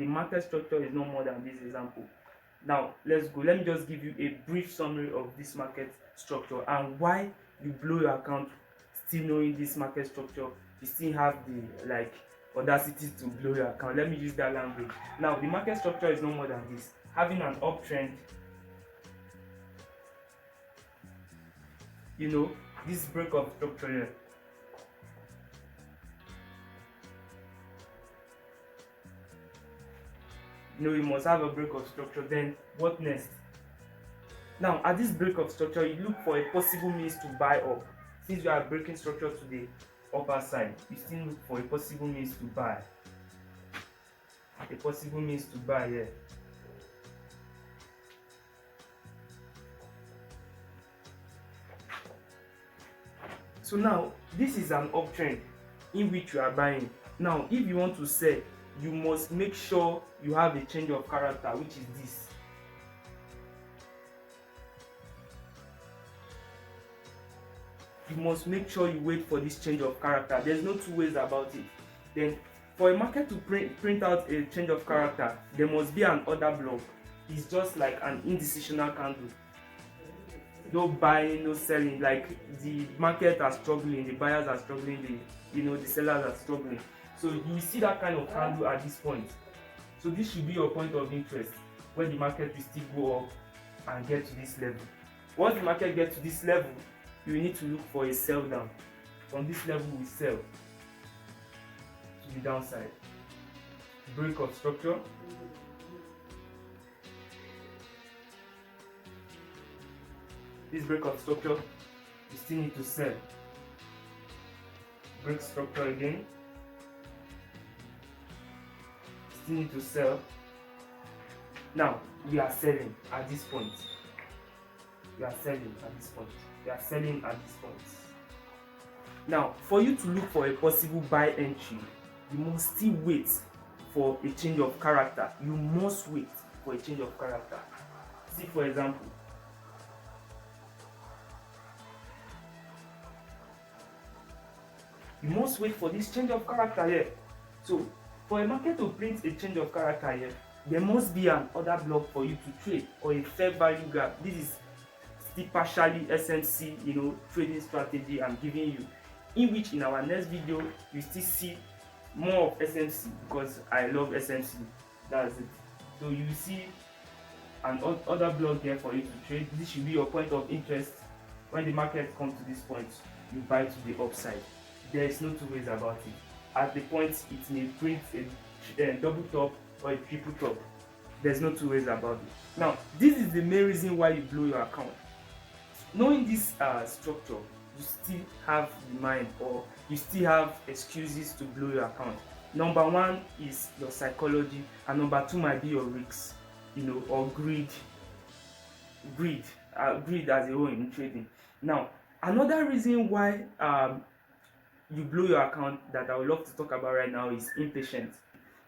The market structure is no more than this example. Now let's go. Let me just give you a brief summary of this market structure and why you blow your account still knowing this market structure. You still have the audacity to blow your account. Let me use that language. Now the market structure is no more than this: having an uptrend, this break of structure here. You must have a break of structure. Then what next? Now at this break of structure, you look for a possible means to buy up. Since you are breaking structure to the upper side, you still look for a possible means to buy. A possible means to buy here. So now this is an uptrend in which you are buying. Now if you want to sell, you must make sure you have a change of character, which is this. You must make sure you wait for this change of character. There's no two ways about it. Then for a market to print out a change of character, there must be an order block. It's just like an indecisional candle. No buying, no selling. Like the market are struggling, the buyers are struggling, the sellers are struggling. So you see that kind of candle at this point. So this should be your point of interest when the market will still go up and get to this level. Once the market gets to this level, you need to look for a sell down. From this level, we sell to the downside. Break of structure. This break of structure, you still need to sell. Break structure again. Still need to sell. Now we are selling at this point. We are selling at this point. We are selling at this point. Now, for you to look for a possible buy entry, you must still wait for a change of character. You must wait for a change of character. See, for example, you must wait for this change of character here. So for a market to print a change of character here, there must be an order block for you to trade, or a fair value gap. This is still partially SMC, trading strategy I'm giving you, in which in our next video you still see more of SMC, because I love SMC. That's it. So you see an order block here for you to trade. This should be your point of interest. When the market comes to this point, you buy to the upside. There is no two ways about it. At the point it may print a double top or a triple top. There's no two ways about it. Now this is the main reason why you blow your account. Knowing this structure, you still have the mind, or you still have excuses to blow your account. Number one is your psychology, and number two might be your risks, or greed. Greed as a whole in trading. Now another reason why you blow your account that I would love to talk about right now is impatience.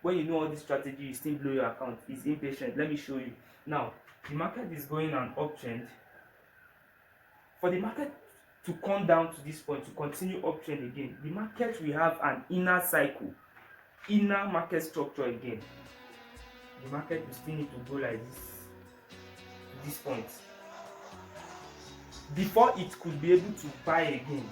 When you know all this strategy, you still blow your account. It's impatient. Let me show you. Now the market is going an uptrend. For the market to come down to this point, to continue uptrend again, the market will have an inner cycle, inner market structure again. The market will still need to go like this to this point before it could be able to buy again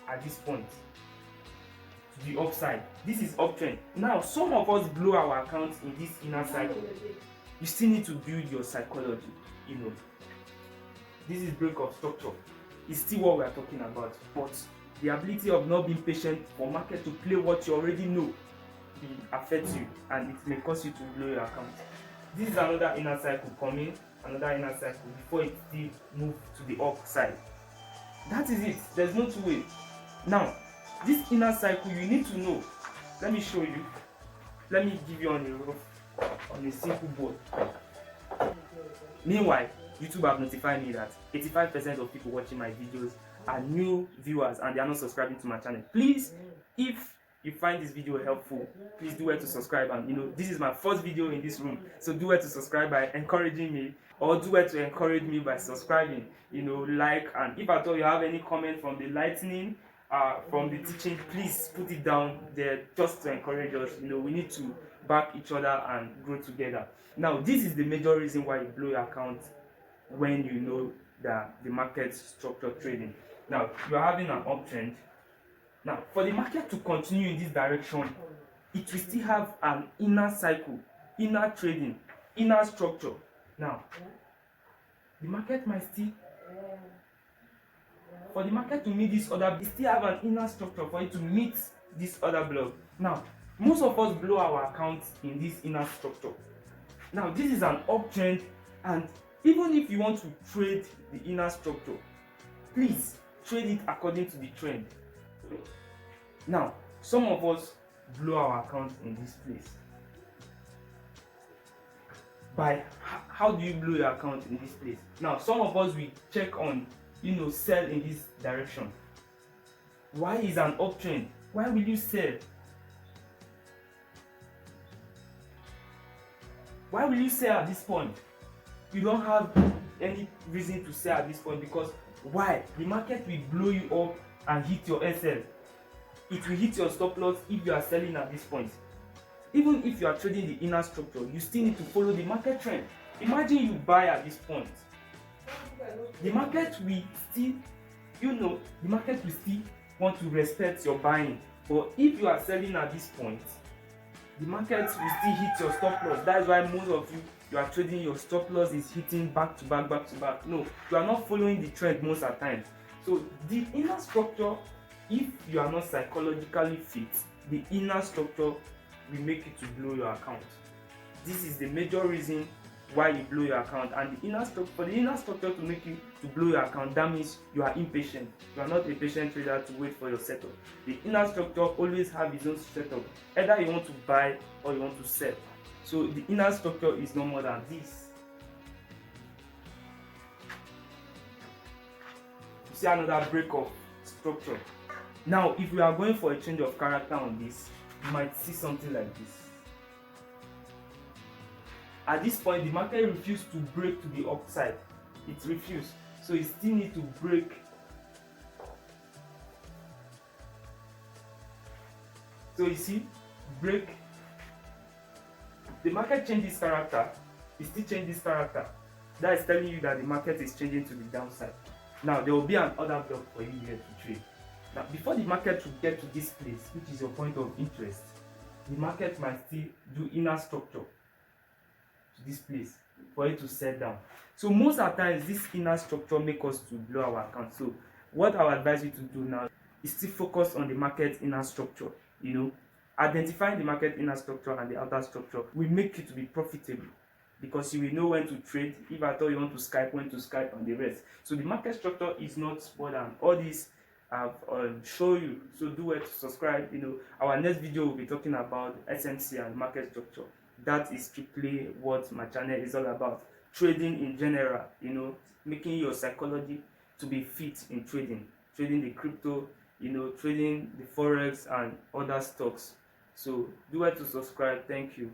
at this point to the upside. This is uptrend. Now some of us blow our accounts in this inner cycle. You still need to build your psychology. This is break of structure. It's still what we are talking about, but the ability of not being patient for market to play what you already know will affect you, and it may cause you to blow your account. This is another inner cycle coming, another inner cycle before it still move to the upside. That is it. There's no two ways. Now this inner cycle, you need to know. Let me show you. Let me give you on a simple board. Meanwhile, YouTube have notified me that 85% of people watching my videos are new viewers and they are not subscribing to my channel. Please, if you find this video helpful, please do well to subscribe. And this is my first video in this room, so do well to subscribe by encouraging me, or do well to encourage me by subscribing. Like, and if at all you have any comment from the lightning, from the teaching, please put it down there just to encourage us. We need to back each other and grow together. Now this is the major reason why you blow your account when you know that the market structure trading. Now you are having an uptrend. Now for the market to continue in this direction, it will still have an inner cycle, inner trading, inner structure. Now the market might still, for the market to meet this other, it still have an inner structure for it to meet this other block. Now most of us blow our accounts in this inner structure. Now this is an uptrend, and even if you want to trade the inner structure, please trade it according to the trend. Now some of us blow our account in this place. By how do you blow your account in this place? Now some of us will check on, sell in this direction. Why is an uptrend? Why will you sell? Why will you sell at this point? You don't have any reason to sell at this point, because why? The market will blow you up and hit your SL. It will hit your stop loss if you are selling at this point. Even if you are trading the inner structure, you still need to follow the market trend. Imagine you buy at this point. The market will still, the market will still want to respect your buying. But if you are selling at this point, the market will still hit your stop loss. That is why most of you are trading, your stop loss is hitting back to back, back to back. No, you are not following the trend most of the time. So the inner structure, if you are not psychologically fit, the inner structure will make you to blow your account. This is the major reason why you blow your account. And the inner structure, for the inner structure to make you to blow your account, that means you are impatient. You are not a patient trader to wait for your setup. The inner structure always have its own setup. Either you want to buy or you want to sell. So the inner structure is no more than this. You see another break of structure. Now if we are going for a change of character on this, you might see something like this. At this point, the market refused to break to the upside. It refused. So it still needs to break. So you see, break. The market changes character. It still changes character. That is telling you that the market is changing to the downside. Now there will be another block for you here to trade. Now before the market will get to this place, which is your point of interest, the market might still do inner structure to this place for it to set down. So most of the times this inner structure make us to blow our account. So what I would advise you to do now is to focus on the market inner structure. Identifying the market inner structure and the outer structure will make you to be profitable, because you will know when to trade. If at all you want to Skype, when to Skype and the rest. So the market structure is not more than all this I've show you. So do it to subscribe. Our next video will be talking about SMC and market structure. That is strictly what my channel is all about. Trading in general, making your psychology to be fit in trading the crypto, trading the Forex and other stocks. So do it to subscribe. Thank you.